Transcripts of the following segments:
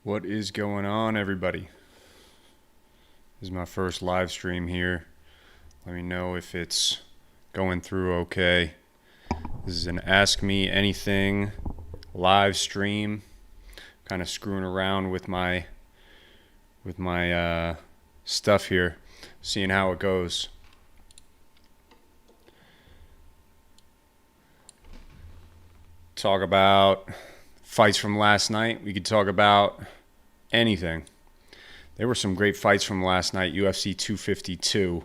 What is going on, everybody? This is my first live stream here. Let me know if it's going through okay. This is an Ask Me Anything live stream. Kind of screwing around with my stuff here, seeing how it goes. Talk about fights from last night. We could talk about anything. There were some great fights from last night. UFC 252.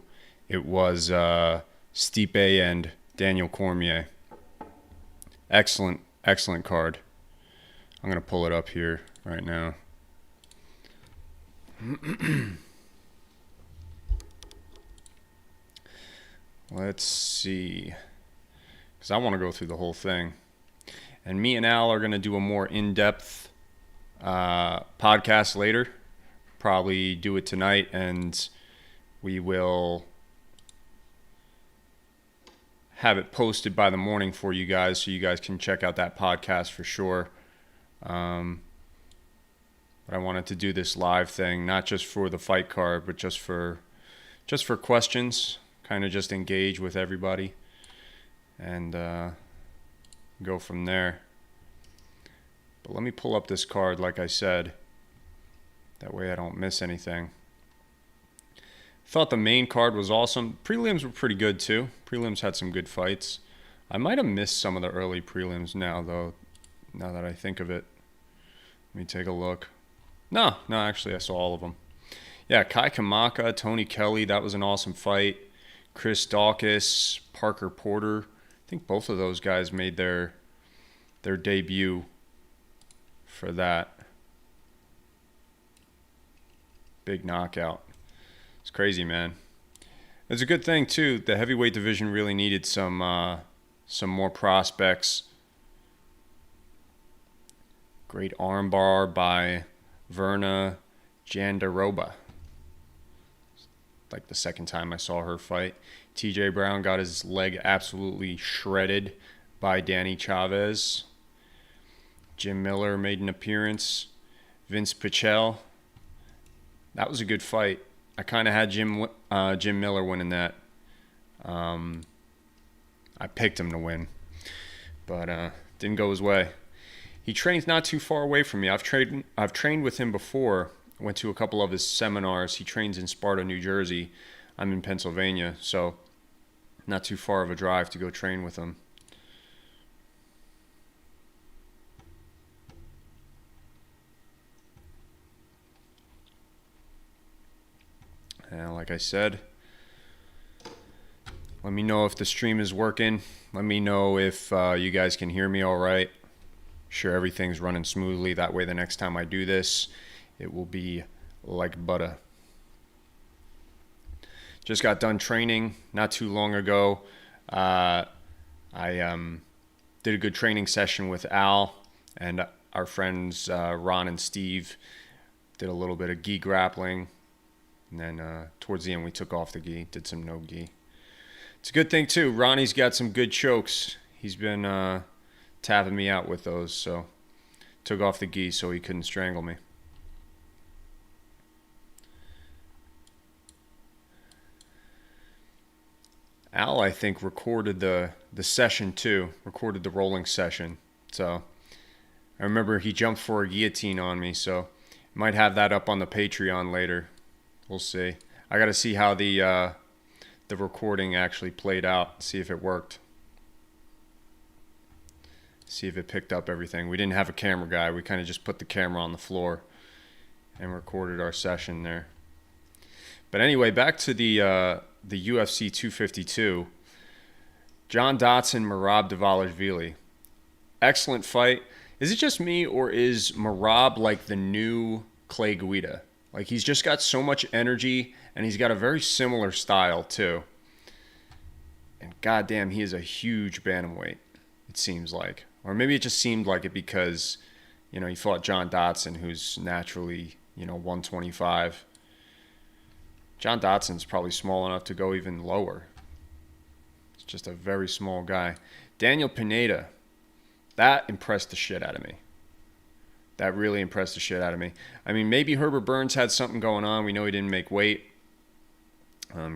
It was Stipe and Daniel Cormier. Excellent card. I'm going to pull it up here right now. Let's see. Because I want to go through the whole thing. And me and Al are going to do a more in-depth podcast later. Probably do it tonight, and we will have it posted by the morning for you guys, so you guys can check out that podcast for sure. But I wanted to do this live thing, not just for the fight card, but just for questions, kind of just engage with everybody, and go from there. But let me pull up this card, like I said. That way I don't miss anything. Thought the main card was awesome. Prelims were pretty good too. Prelims had some good fights. I might have missed some of the early prelims now, though, now that I think of it. Let me take a look. No, actually I saw all of them. Yeah, Kai Kamaka, Tony Kelly, that was an awesome fight. Chris Daukaus, Parker Porter. I think both of those guys made their debut for that. Big knockout. It's crazy, man. It's a good thing too. The heavyweight division really needed some more prospects. Great armbar by Verna Jandiroba. Like the second time I saw her fight. TJ Brown got his leg absolutely shredded by Danny Chavez. Jim Miller made an appearance. Vince Pichel. That was a good fight. I kind of had Jim Miller winning that. I picked him to win, but didn't go his way. He trains not too far away from me. I've trained with him before. Went to a couple of his seminars. He trains in Sparta, New Jersey. I'm in Pennsylvania, so not too far of a drive to go train with him. And like I said, let me know if the stream is working. Let me know if you guys can hear me all right. Sure, everything's running smoothly. That way the next time I do this, it will be like butter. Just got done training not too long ago. I did a good training session with Al and our friends Ron and Steve. Did a little bit of gi grappling. And then towards the end, we took off the gi, did some no gi. It's a good thing, too. Ronnie's got some good chokes. He's been tapping me out with those, so took off the gi so he couldn't strangle me. Al, I think, recorded the session, too. Recorded the rolling session. So I remember he jumped for a guillotine on me, so might have that up on the Patreon later. We'll see. I got to see how the recording actually played out. See if it worked. See if it picked up everything. We didn't have a camera guy. We kind of just put the camera on the floor and recorded our session there. But anyway, back to the UFC 252. John Dodson, Merab Dvalishvili. Excellent fight. Is it just me, or is Merab like the new Clay Guida? Like, he's just got so much energy, and he's got a very similar style, too. And goddamn, he is a huge bantamweight, it seems like. Or maybe it just seemed like it because, you know, he fought John Dodson, who's naturally, 125. John Dodson's probably small enough to go even lower. It's just a very small guy. Daniel Pineda, that impressed the shit out of me. That really impressed the shit out of me. I mean, maybe Herbert Burns had something going on. We know he didn't make weight.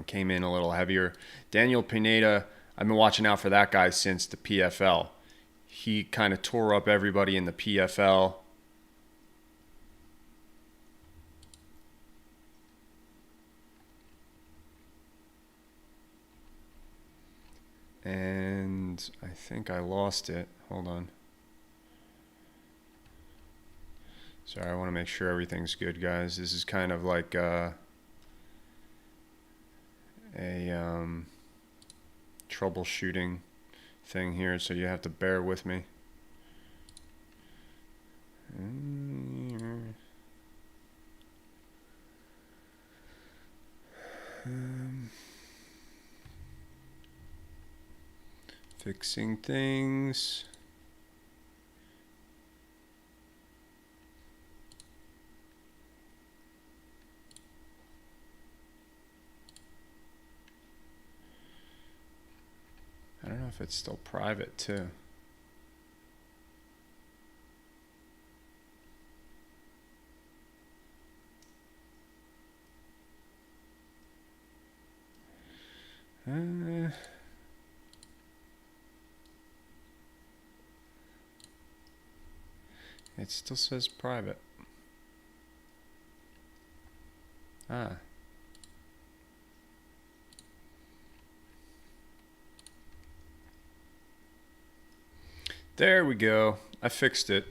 Came in a little heavier. Daniel Pineda, I've been watching out for that guy since the PFL. He kind of tore up everybody in the PFL. And I think I lost it. Hold on. Sorry, I want to make sure everything's good, guys. This is kind of like a troubleshooting thing here, so you have to bear with me. Fixing things. I don't know if it's still private too. It still says private. There we go. I fixed it.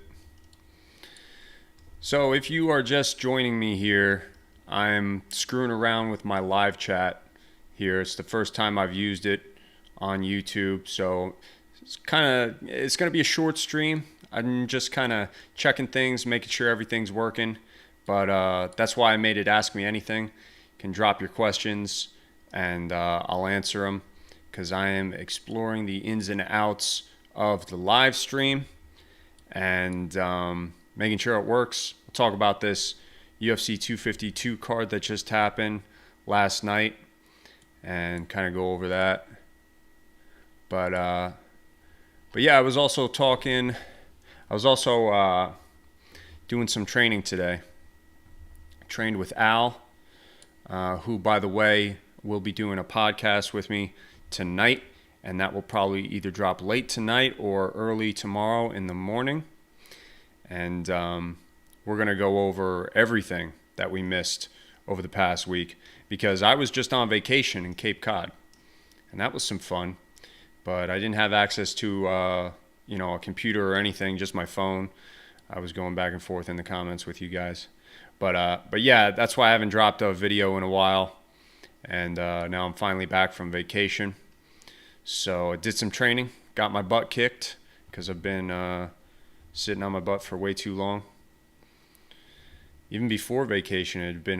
So if you are just joining me here, I'm screwing around with my live chat here. It's the first time I've used it on YouTube, so it's going to be a short stream. I'm just kind of checking things, making sure everything's working. But that's why I made it Ask Me Anything. You can drop your questions and I'll answer them, because I am exploring the ins and outs of the live stream and making sure it works. We'll talk about this UFC 252 card that just happened last night and kind of go over that. But yeah, I was also doing some training today. Trained with Al, who, by the way, will be doing a podcast with me tonight, and that will probably either drop late tonight or early tomorrow in the morning. And we're going to go over everything that we missed over the past week, because I was just on vacation in Cape Cod, and that was some fun. But I didn't have access to a computer or anything, just my phone. I was going back and forth in the comments with you guys. But yeah, that's why I haven't dropped a video in a while. And now I'm finally back from vacation. So I did some training, got my butt kicked because I've been sitting on my butt for way too long. Even before vacation, it had been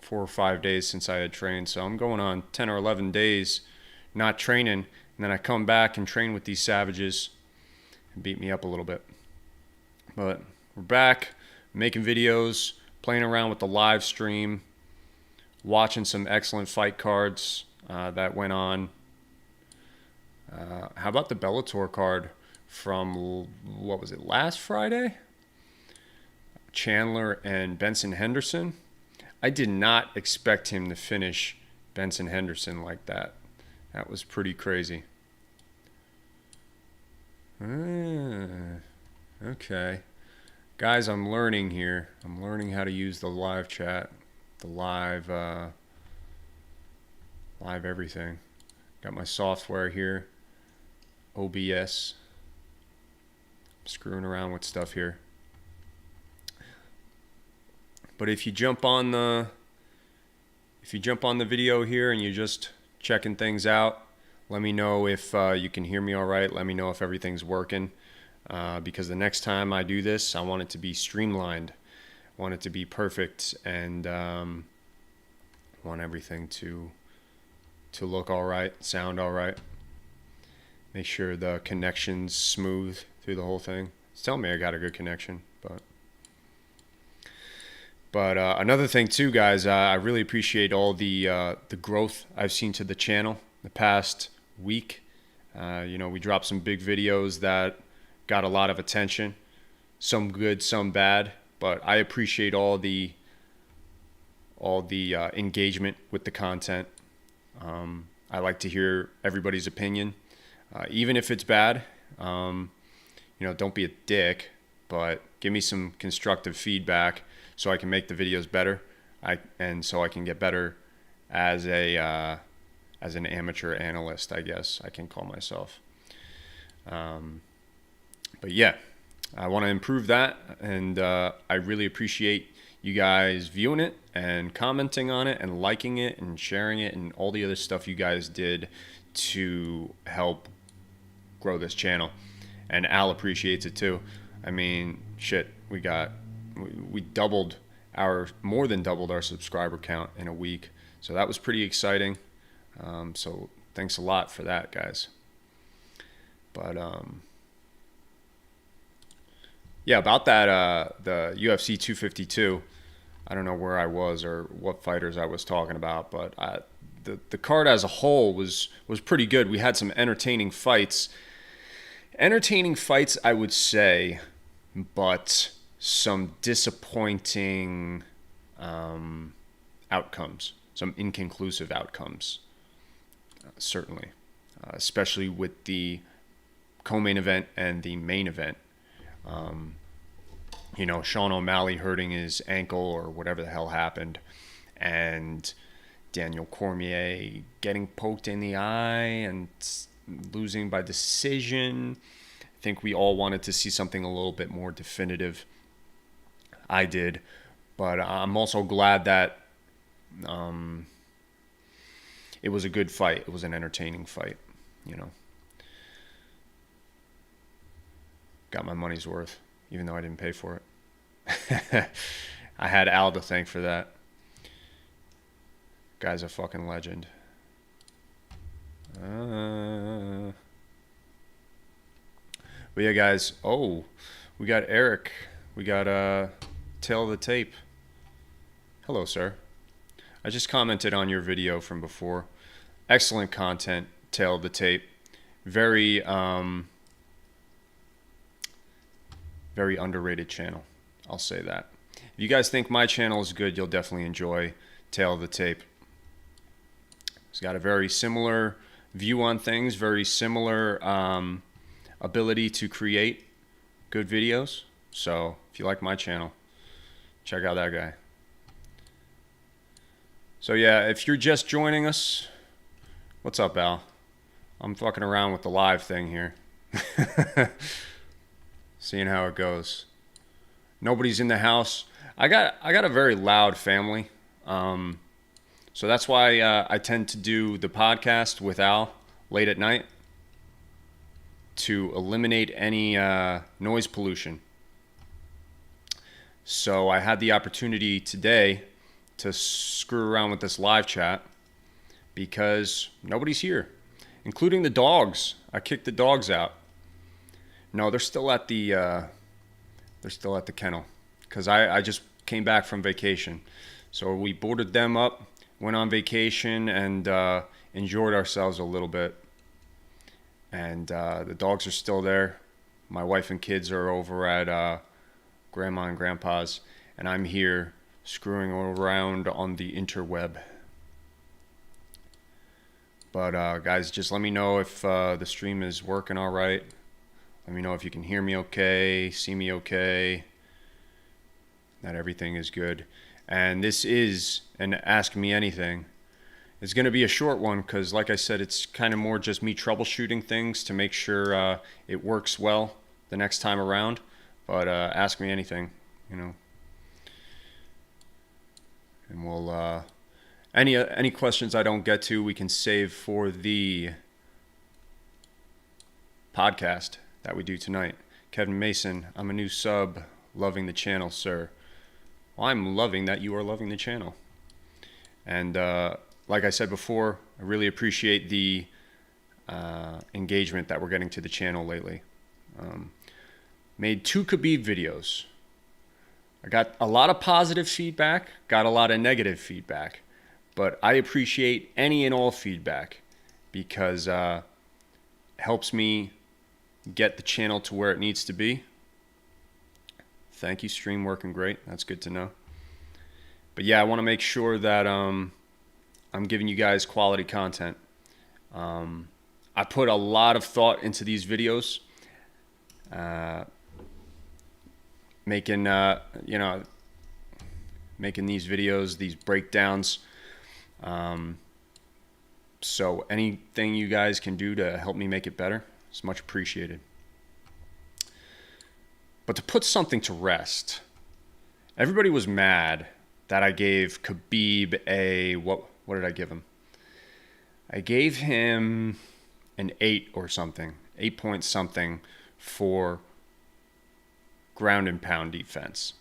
4 or 5 days since I had trained. So I'm going on 10 or 11 days not training. And then I come back and train with these savages and beat me up a little bit. But we're back, making videos, playing around with the live stream, watching some excellent fight cards that went on. How about the Bellator card from, what was it, last Friday? Chandler and Benson Henderson. I did not expect him to finish Benson Henderson like that. That was pretty crazy. Okay. Guys, I'm learning here. I'm learning how to use the live chat, the live everything. Got my software here, OBS. I'm screwing around with stuff here. But if you jump on the video here and you're just checking things out, let me know if you can hear me all right. Let me know if everything's working. Because the next time I do this, I want it to be streamlined. I want it to be perfect, and want everything to look all right, sound all right. Make sure the connection's smooth through the whole thing. It's telling me I got a good connection, but another thing too, guys, I really appreciate all the growth I've seen to the channel the past week. We dropped some big videos that got a lot of attention. some good, some bad, but I appreciate all the engagement with the content. I like to hear everybody's opinion, even if it's bad. Don't be a dick, but give me some constructive feedback so I can make the videos better. And so I can get better as an amateur analyst, I guess I can call myself. But yeah, I want to improve that, and I really appreciate you guys viewing it and commenting on it and liking it and sharing it and all the other stuff you guys did to help grow this channel. And Al appreciates it too. I mean, shit, we more than doubled our subscriber count in a week. So that was pretty exciting. So thanks a lot for that, guys. But yeah, about that, the UFC 252, I don't know where I was or what fighters I was talking about, but the card as a whole was pretty good. We had some entertaining fights. Entertaining fights, I would say, but some disappointing outcomes, some inconclusive outcomes, certainly, especially with the co-main event and the main event. Sean O'Malley hurting his ankle or whatever the hell happened, and Daniel Cormier getting poked in the eye and losing by decision. I think we all wanted to see something a little bit more definitive. I did, but I'm also glad that it was a good fight. It was an entertaining fight, Got my money's worth, even though I didn't pay for it. I had Al to thank for that. Guy's a fucking legend. But yeah, guys. Oh, we got Eric. We got Tail of the Tape. Hello, sir. I just commented on your video from before. Excellent content, Tail of the Tape. Very underrated channel. I'll say that. If you guys think my channel is good, you'll definitely enjoy Tail of the Tape. It's got a very similar view on things, very similar ability to create good videos. So if you like my channel, check out that guy. So yeah, if you're just joining us, what's up, Al? I'm fucking around with the live thing here. Seeing how it goes. Nobody's in the house. I got a very loud family. So that's why I tend to do the podcast with Al late at night to eliminate any noise pollution. So I had the opportunity today to screw around with this live chat because nobody's here, including the dogs. I kicked the dogs out. No, they're still at the kennel because I just came back from vacation. So we boarded them up, went on vacation, and enjoyed ourselves a little bit. And the dogs are still there. My wife and kids are over at Grandma and Grandpa's, and I'm here screwing around on the interweb. But guys, just let me know if the stream is working all right. Let me know if you can hear me okay, see me okay, that everything is good. And this is an Ask Me Anything. It's going to be a short one because, like I said, it's kind of more just me troubleshooting things to make sure it works well the next time around. But ask me anything, And we'll any questions I don't get to, we can save for the podcast that we do tonight. Kevin Mason, I'm a new sub, loving the channel, sir. Well, I'm loving that you are loving the channel. And like I said before, I really appreciate the engagement that we're getting to the channel lately. Made 2 Khabib videos. I got a lot of positive feedback, got a lot of negative feedback, but I appreciate any and all feedback because it helps me get the channel to where it needs to be. Thank you. Stream working great. That's good to know. But yeah, I want to make sure that I'm giving you guys quality content. I put a lot of thought into these videos, making these videos, these breakdowns. So anything you guys can do to help me make it better is much appreciated. But to put something to rest, everybody was mad that I gave Khabib what did I give him? I gave him an 8 or something, 8 point something for ground and pound defense.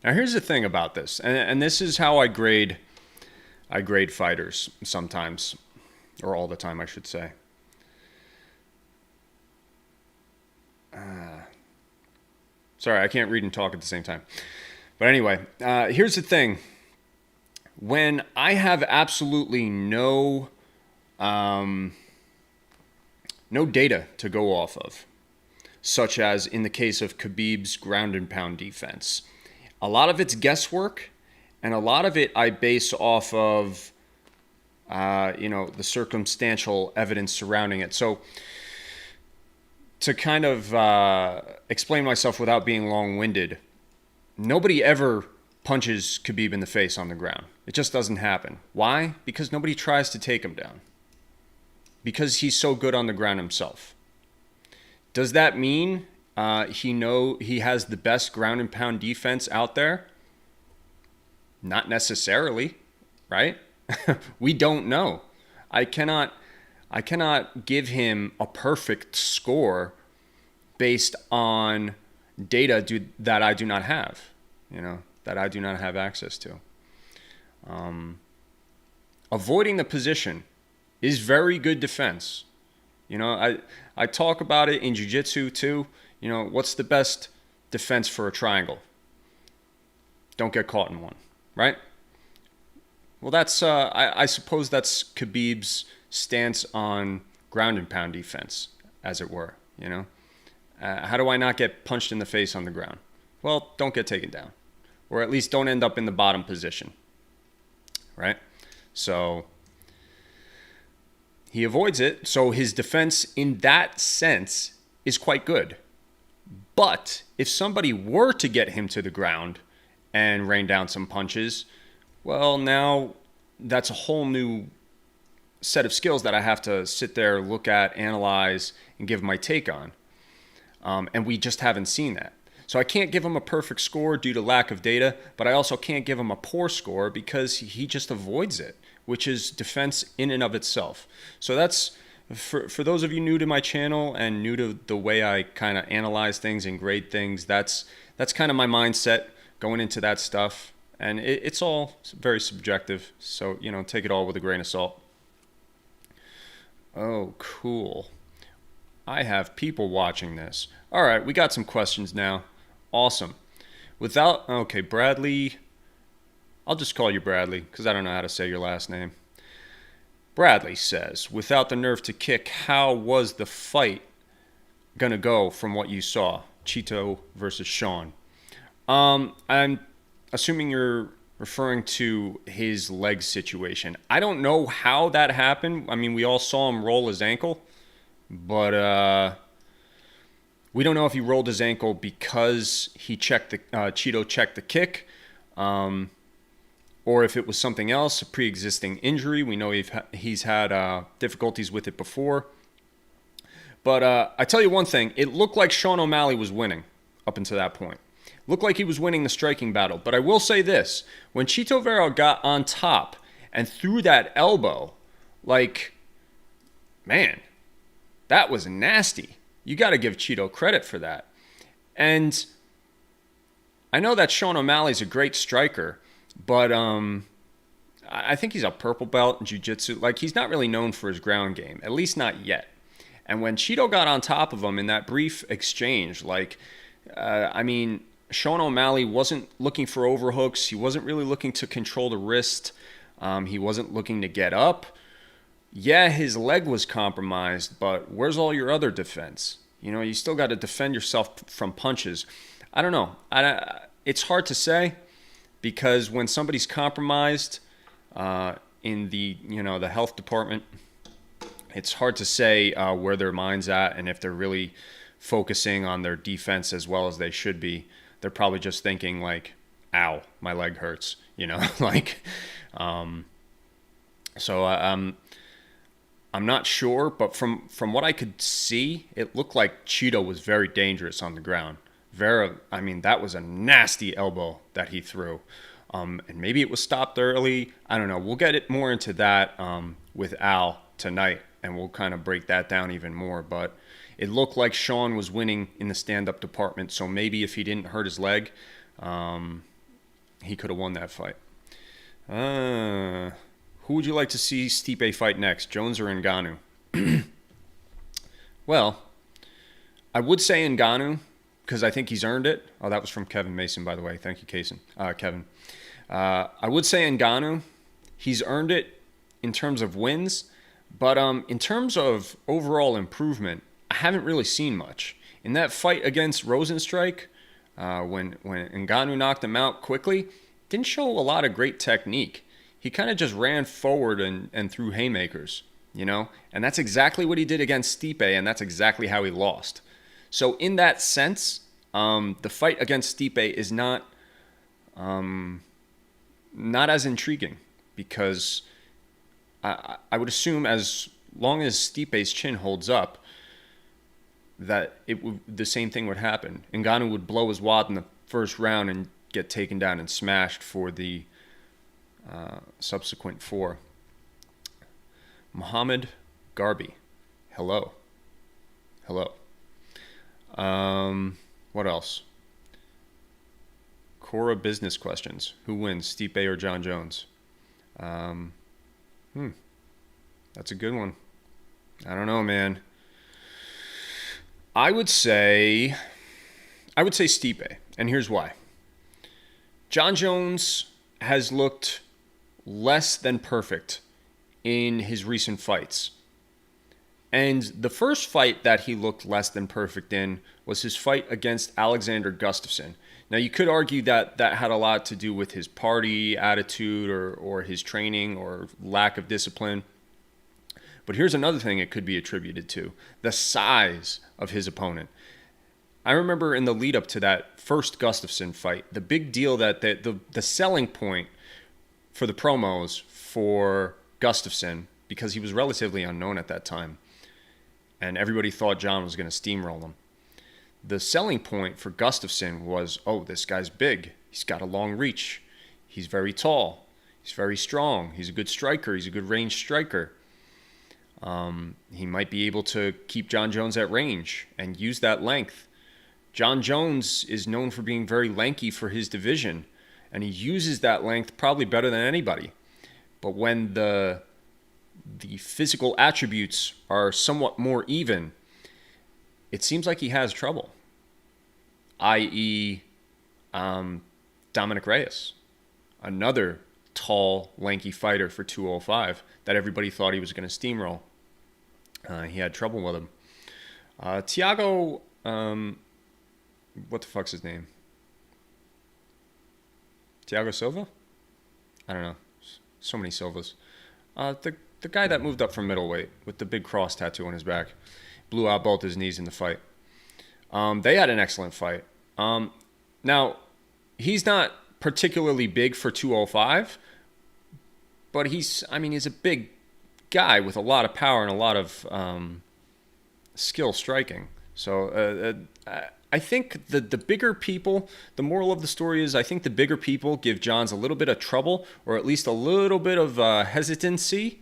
Now here's the thing about this, and this is how I grade fighters sometimes, or all the time, I should say. Sorry, I can't read and talk at the same time. But anyway, here's the thing. When I have absolutely no data to go off of, such as in the case of Khabib's ground and pound defense, a lot of it's guesswork, and a lot of it I base off of, the circumstantial evidence surrounding it. So to kind of explain myself without being long-winded, nobody ever punches Khabib in the face on the ground. It just doesn't happen. Why? Because nobody tries to take him down. Because he's so good on the ground himself. Does that mean he has the best ground and pound defense out there? Not necessarily, right? We don't know. I cannot give him a perfect score based on data that I do not have, that I do not have access to. Avoiding the position is very good defense. I talk about it in jiu-jitsu too. What's the best defense for a triangle? Don't get caught in one, right? Well, that's I suppose that's Khabib's stance on ground and pound defense, as it were. How do I not get punched in the face on the ground? Well, don't get taken down, or at least don't end up in the bottom position, right? So he avoids it. So his defense in that sense is quite good. But if somebody were to get him to the ground and rain down some punches, well, now that's a whole new set of skills that I have to sit there, look at, analyze, and give my take on. And we just haven't seen that. So I can't give him a perfect score due to lack of data, but I also can't give him a poor score because he just avoids it, which is defense in and of itself. So that's, for those of you new to my channel and new to the way I kind of analyze things and grade things, that's kind of my mindset going into that stuff. And it's all very subjective, so, take it all with a grain of salt. Oh, cool. I have people watching this. All right, we got some questions now. Awesome. Okay, Bradley. I'll just call you Bradley because I don't know how to say your last name. Bradley says, without the nerve to kick, how was the fight going to go from what you saw? Chito versus Sean. I'm assuming you're referring to his leg situation. I don't know how that happened. I mean, we all saw him roll his ankle, but we don't know if he rolled his ankle because he Chito checked the kick, or if it was something else, a pre-existing injury. We know he's had difficulties with it before. But I tell you one thing, it looked like Sean O'Malley was winning up until that point. Looked like he was winning the striking battle. But I will say this, when Chito Vera got on top and threw that elbow, man, that was nasty. You got to give Chito credit for that. And I know that Sean O'Malley's a great striker, but I think he's a purple belt in jiu-jitsu. He's not really known for his ground game, at least not yet. And when Chito got on top of him in that brief exchange, Sean O'Malley wasn't looking for overhooks. He wasn't really looking to control the wrist. He wasn't looking to get up. Yeah, his leg was compromised, but where's all your other defense? You still got to defend yourself from punches. I don't know. It's hard to say because when somebody's compromised in the the health department, it's hard to say where their mind's at and if they're really focusing on their defense as well as they should be. They're probably just thinking like, "Ow, my leg hurts," like. So I'm not sure, but from what I could see, it looked like Cheeto was very dangerous on the ground. That was a nasty elbow that he threw. And maybe it was stopped early. I don't know. We'll get it more into that with Al tonight, and we'll kind of break that down even more. But it looked like Sean was winning in the stand-up department, so maybe if he didn't hurt his leg, he could have won that fight. Who would you like to see Stipe fight next, Jones or Ngannou? Well, I would say Ngannou because I think he's earned it. Oh, that was from Kevin Mason, by the way. Thank you, Kevin. I would say Ngannou. He's earned it in terms of wins, but in terms of overall improvement, I haven't really seen much. In that fight against Rosenstrike, when Ngannou knocked him out quickly, didn't show a lot of great technique. He kind of just ran forward and threw haymakers, and that's exactly what he did against Stipe, and that's exactly how he lost. So in that sense, the fight against Stipe is not as intriguing because I would assume as long as Stipe's chin holds up, that the same thing would happen. Ngannou would blow his wad in the first round and get taken down and smashed for the subsequent 4. Muhammad Garbi. Hello. What else? Cora business questions. Who wins, Stipe or John Jones? That's a good one. I don't know, man. I would say Stipe, and here's why. John Jones has looked less than perfect in his recent fights. And the first fight that he looked less than perfect in was his fight against Alexander Gustafsson. Now, you could argue that had a lot to do with his party attitude or his training or lack of discipline. But here's another thing it could be attributed to: the size of his opponent. I remember in the lead up to that first Gustafsson fight, the big deal that the selling point for the promos for Gustafsson, because he was relatively unknown at that time, and everybody thought John was going to steamroll him. The selling point for Gustafsson was, oh, this guy's big. He's got a long reach. He's very tall. He's very strong. He's a good striker. He's a good range striker. He might be able to keep John Jones at range and use that length. John Jones is known for being very lanky for his division, and he uses that length probably better than anybody. But when the physical attributes are somewhat more even, it seems like he has trouble, i.e. Dominic Reyes, another tall, lanky fighter for 205 that everybody thought he was going to steamroll. He had trouble with him. Thiago, what the fuck's his name? Thiago Silva? I don't know. So many Silvas. The guy that moved up from middleweight with the big cross tattoo on his back. Blew out both his knees in the fight. They had an excellent fight. Now, he's not particularly big for 205, but he's a big guy with a lot of power and a lot of skill striking. So I think the bigger people, the moral of the story is I think the bigger people give Johns a little bit of trouble, or at least a little bit of hesitancy,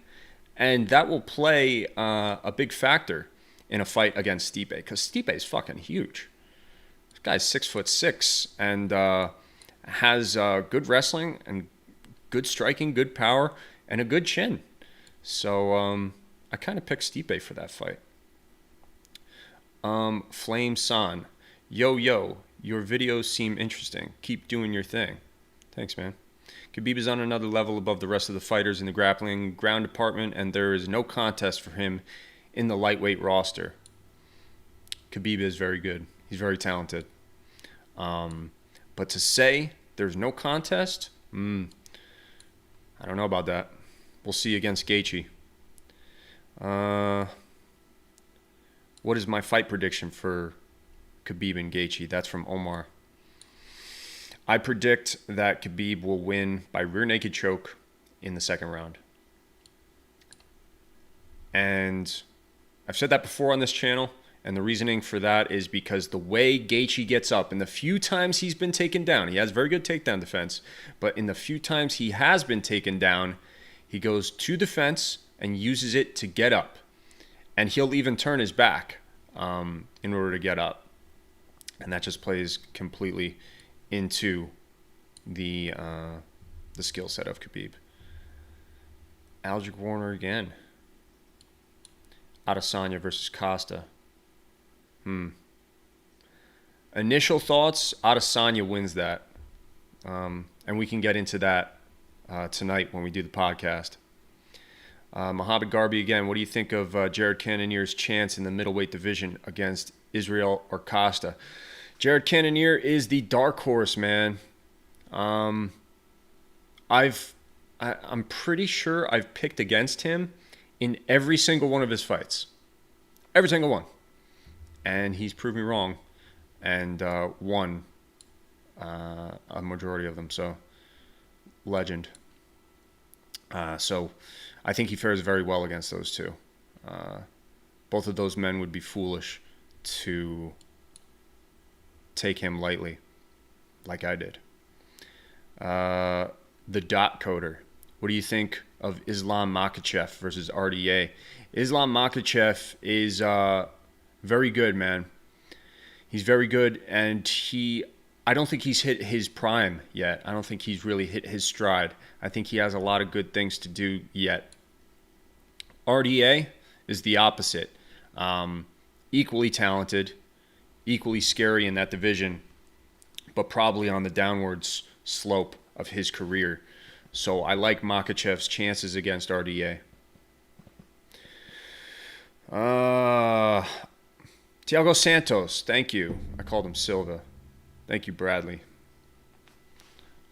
and that will play a big factor in a fight against Stipe, because Stipe is fucking huge. This guy's 6'6" and has good wrestling and good striking, good power, and a good chin. So I kind of picked Stipe for that fight. Flame San. Yo, your videos seem interesting. Keep doing your thing. Thanks, man. Khabib is on another level above the rest of the fighters in the grappling ground department, and there is no contest for him in the lightweight roster. Khabib is very good. He's very talented. But to say there's no contest, I don't know about that. We'll see against Gaichi. What is my fight prediction for Khabib and Gaichi? That's from Omar. I predict that Khabib will win by rear naked choke in the second round. And I've said that before on this channel, and the reasoning for that is because the way Gaichi gets up, and the few times he's been taken down, he has very good takedown defense, but in the few times he has been taken down, he goes to defense and uses it to get up. And he'll even turn his back in order to get up. And that just plays completely into the skill set of Khabib. Aldrich Warner again. Adesanya versus Costa. Initial thoughts, Adesanya wins that. And we can get into that tonight when we do the podcast. Mohamed Garbi again. What do you think of Jared Cannonier's chance in the middleweight division against Israel or Costa? Jared Cannonier is the dark horse, man. I'm pretty sure I've picked against him in every single one of his fights. Every single one. And he's proved me wrong and won a majority of them. So, legend. So, I think he fares very well against those two. Both of those men would be foolish to take him lightly, like I did. The dot coder. What do you think of Islam Makhachev versus RDA? Islam Makhachev is very good, man. He's very good, and I don't think he's hit his prime yet. I don't think he's really hit his stride. I think he has a lot of good things to do yet. RDA is the opposite. Equally talented, equally scary in that division, but probably on the downwards slope of his career. So I like Makhachev's chances against RDA. Thiago Santos, thank you. I called him Silva. Thank you, Bradley.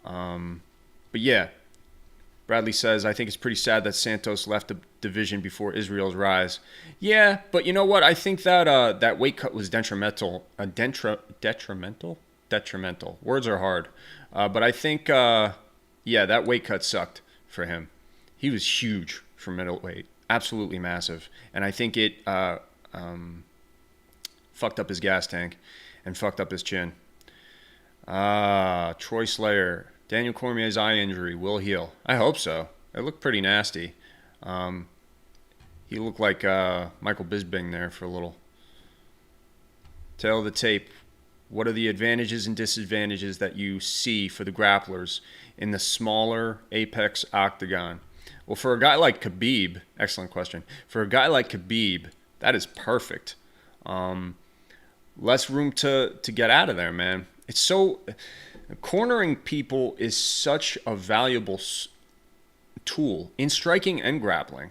But yeah, Bradley says, I think it's pretty sad that Santos left the division before Israel's rise. Yeah, but you know what? I think that that weight cut was detrimental. Detrimental? Detrimental. Words are hard. But I think, yeah, that weight cut sucked for him. He was huge for middleweight. Absolutely massive. And I think it fucked up his gas tank and fucked up his chin. Troy Slayer. Daniel Cormier's eye injury will heal. I hope so. It looked pretty nasty. He looked like Michael Bisping there for a little. Tail of the tape. What are the advantages and disadvantages that you see for the grapplers in the smaller Apex octagon? Well, for a guy like Khabib, excellent question. For a guy like Khabib, that is perfect. Less room to get out of there, man. It's so... Cornering people is such a valuable tool in striking and grappling.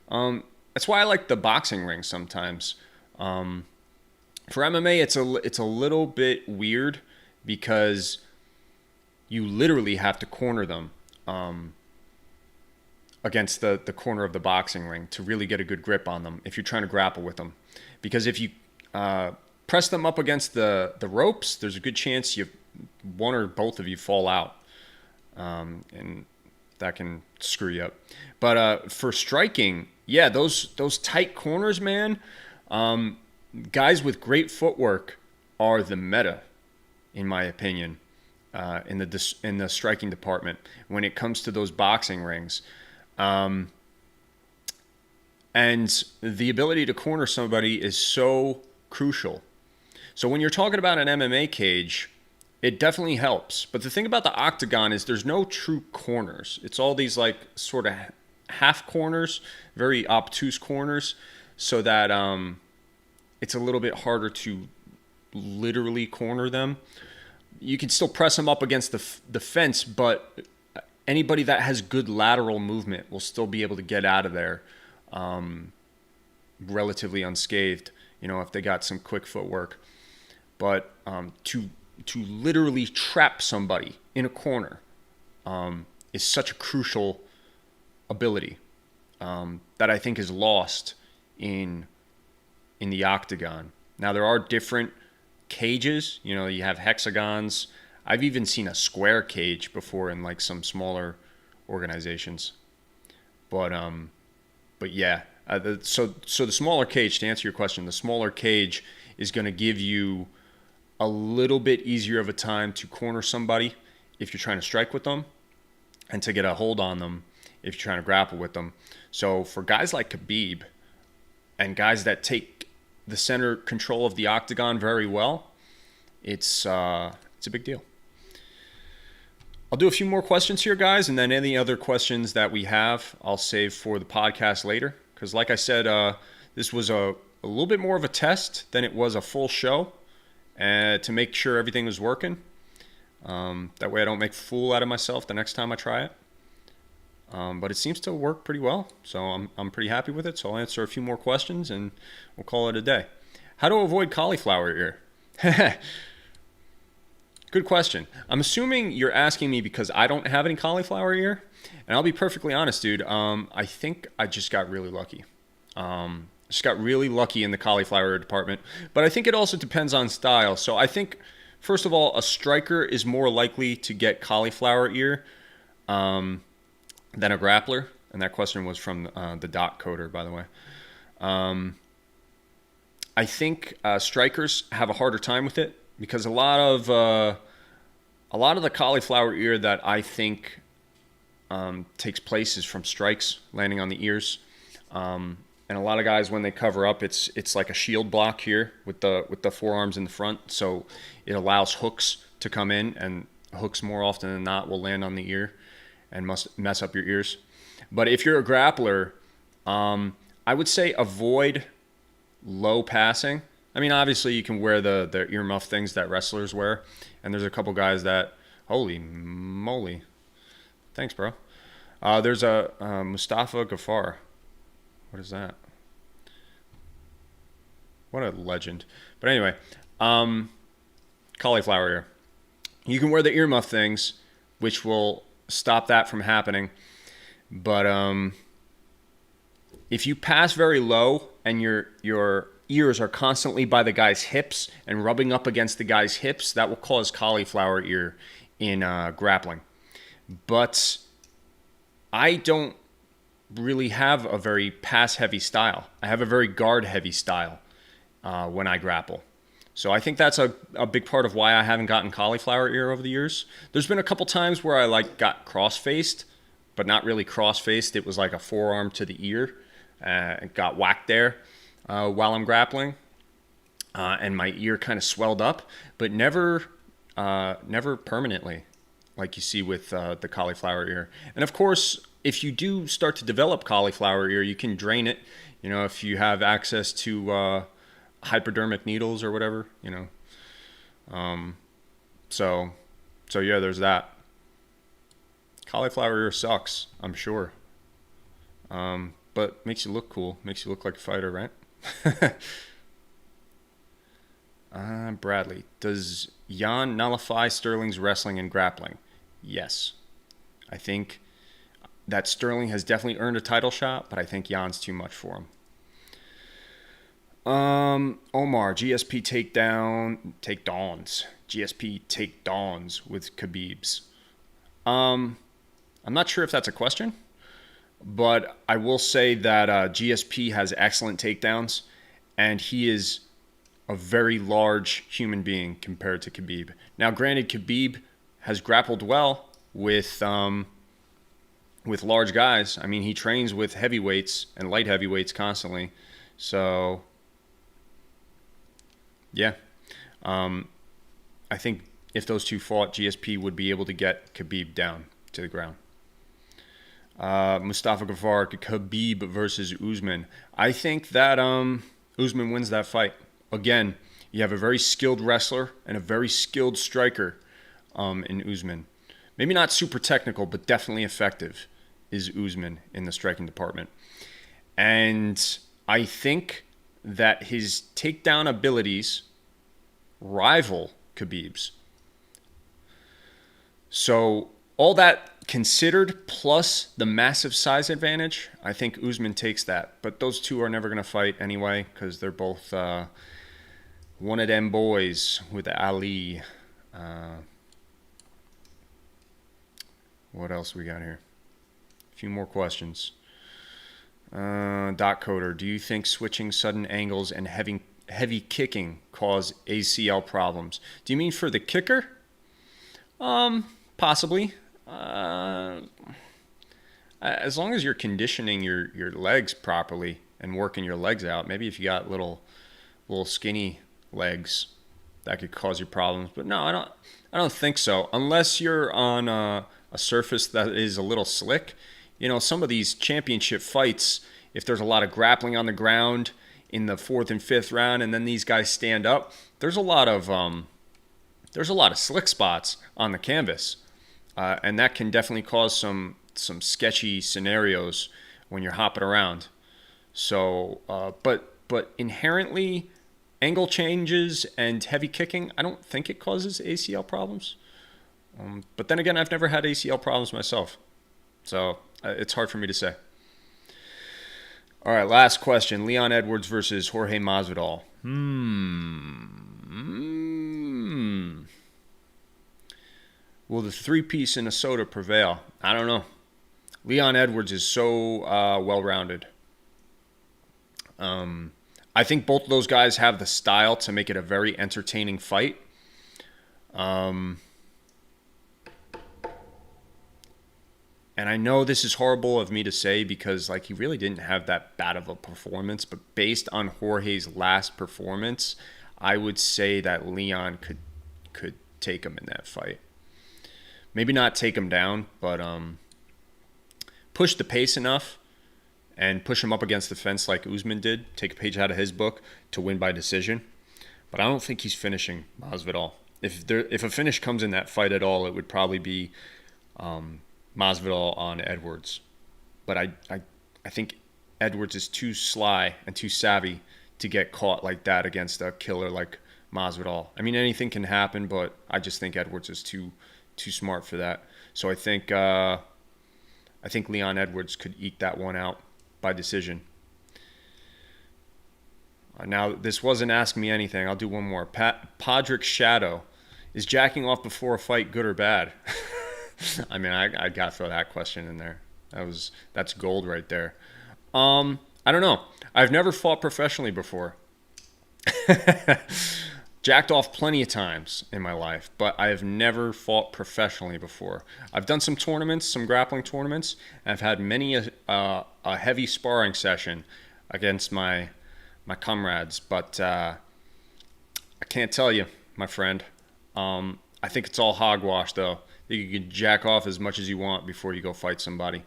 That's why I like the boxing ring sometimes. For MMA, it's a little bit weird because you literally have to corner them against the corner of the boxing ring to really get a good grip on them if you're trying to grapple with them. Because if you press them up against the ropes, there's a good chance one or both of you fall out, and that can screw you up. But for striking, yeah, those tight corners, man, guys with great footwork are the meta, in my opinion, in the striking department when it comes to those boxing rings. And the ability to corner somebody is so crucial. So when you're talking about an MMA cage, it definitely helps. But the thing about the octagon is there's no true corners. It's all these like sort of half corners, very obtuse corners, so that it's a little bit harder to literally corner them. You can still press them up against the fence, but anybody that has good lateral movement will still be able to get out of there relatively unscathed, if they got some quick footwork. But to to literally trap somebody in a corner is such a crucial ability that I think is lost in the octagon. Now, there are different cages. You know, you have hexagons. I've even seen a square cage before in like some smaller organizations. But yeah. So the smaller cage, to answer your question, the smaller cage is going to give you a little bit easier of a time to corner somebody if you're trying to strike with them, and to get a hold on them if you're trying to grapple with them. So for guys like Khabib and guys that take the center control of the octagon very well, it's a big deal. I'll do a few more questions here, guys, and then any other questions that we have, I'll save for the podcast later. Because like I said, this was a little bit more of a test than it was a full show, to make sure everything was working. That way I don't make a fool out of myself the next time I try it. But it seems to work pretty well, so I'm pretty happy with it. So I'll answer a few more questions and we'll call it a day. How to avoid cauliflower ear? Good question. I'm assuming you're asking me because I don't have any cauliflower ear. And I'll be perfectly honest, dude. I think I just got really lucky. Just got really lucky in the cauliflower department. But I think it also depends on style. So I think, first of all, a striker is more likely to get cauliflower ear than a grappler. And that question was from the dot coder, by the way. I think strikers have a harder time with it because a lot of the cauliflower ear that I think takes place is from strikes landing on the ears. And a lot of guys, when they cover up, it's like a shield block here with the forearms in the front. So it allows hooks to come in, and hooks more often than not will land on the ear and must mess up your ears. But if you're a grappler, I would say avoid low passing. I mean, obviously you can wear the earmuff things that wrestlers wear, and there's a couple guys that, holy moly, thanks, bro. There's a Mustafa Ghaffar. What is that? What a legend. But anyway, cauliflower ear. You can wear the earmuff things, which will stop that from happening. But if you pass very low and your ears are constantly by the guy's hips and rubbing up against the guy's hips, that will cause cauliflower ear in grappling. But I don't really have a very pass-heavy style. I have a very guard-heavy style when I grapple. So I think that's a big part of why I haven't gotten cauliflower ear over the years. There's been a couple times where I got cross-faced, but not really cross-faced. It was like a forearm to the ear. It got whacked there while I'm grappling, and my ear kind of swelled up, but never permanently, like you see with the cauliflower ear. And of course, if you do start to develop cauliflower ear, you can drain it. You know, if you have access to hypodermic needles or whatever, you know. So yeah, there's that. Cauliflower ear sucks, I'm sure. But makes you look cool. Makes you look like a fighter, right? Bradley, does Jan nullify Sterling's wrestling and grappling? Yes. I think that Sterling has definitely earned a title shot, but I think Jan's too much for him. Omar, GSP takedowns. GSP takedowns with Khabib's. I'm not sure if that's a question, but I will say that GSP has excellent takedowns, and he is a very large human being compared to Khabib. Now, granted, Khabib has grappled well with large guys. I mean, he trains with heavyweights and light heavyweights constantly. So, yeah. I think if those two fought, GSP would be able to get Khabib down to the ground. Mustafa Ghaffar, Khabib versus Uzman. I think that Uzman wins that fight. Again, you have a very skilled wrestler and a very skilled striker in Uzman. Maybe not super technical, but definitely effective is Uzman in the striking department. And I think that his takedown abilities rival Khabib's. So all that considered, plus the massive size advantage, I think Uzman takes that. But those two are never going to fight anyway because they're both one of them boys with Ali. What else we got here? A few more questions. Dot Coder, do you think switching sudden angles and heavy kicking cause ACL problems? Do you mean for the kicker? Possibly. As long as you're conditioning your legs properly and working your legs out, maybe if you got little skinny legs, that could cause you problems. But no, I don't think so. Unless you're on a surface that is a little slick. You know, some of these championship fights, if there's a lot of grappling on the ground in the 4th and 5th round, and then these guys stand up, there's a lot of slick spots on the canvas, and that can definitely cause some sketchy scenarios when you're hopping around. So, but inherently, angle changes and heavy kicking, I don't think it causes ACL problems. But then again, I've never had ACL problems myself, so it's hard for me to say. All right, last question. Leon Edwards versus Jorge Masvidal. Will the three-piece in a soda prevail? I don't know. Leon Edwards is so well-rounded. I think both of those guys have the style to make it a very entertaining fight. And I know this is horrible of me to say because like he really didn't have that bad of a performance, but based on Jorge's last performance, I would say that Leon could take him in that fight. Maybe not take him down, but push the pace enough and push him up against the fence like Uzman did, take a page out of his book to win by decision. But I don't think he's finishing Masvidal. If a finish comes in that fight at all, it would probably be Masvidal on Edwards. But I think Edwards is too sly and too savvy to get caught like that against a killer like Masvidal. I mean, anything can happen, but I just think Edwards is too smart for that. So I think Leon Edwards could eke that one out by decision. Now, this wasn't Ask Me Anything. I'll do one more. Podrick Shadow. Is jacking off before a fight good or bad? I mean, I got to throw that question in there. That's gold right there. I don't know. I've never fought professionally before. Jacked off plenty of times in my life, but I have never fought professionally before. I've done some tournaments, some grappling tournaments, and I've had many a heavy sparring session against my comrades, but I can't tell you, my friend. I think it's all hogwash, though. You can jack off as much as you want before you go fight somebody.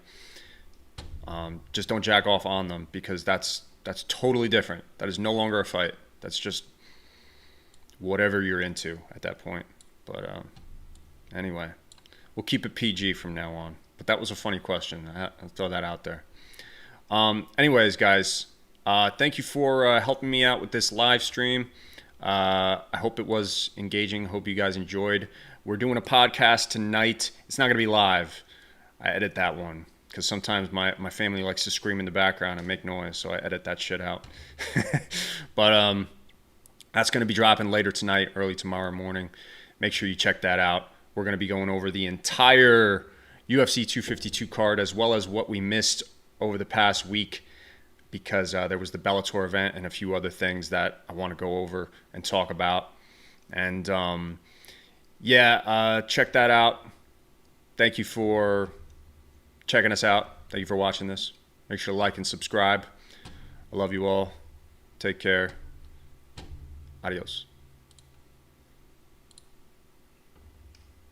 Just don't jack off on them because that's totally different. That is no longer a fight. That's just whatever you're into at that point. But anyway, we'll keep it PG from now on. But that was a funny question. I'll throw that out there. Anyways, guys, thank you for helping me out with this live stream. I hope it was engaging. Hope you guys enjoyed. We're doing a podcast tonight. It's not going to be live. I edit that one because sometimes my family likes to scream in the background and make noise, so I edit that shit out. But that's going to be dropping later tonight, early tomorrow morning. Make sure you check that out. We're going to be going over the entire UFC 252 card as well as what we missed over the past week because there was the Bellator event and a few other things that I want to go over and talk about. And check that out. Thank you for checking us out. Thank you for watching this. Make sure to like and subscribe. I love you all. Take care. Adios.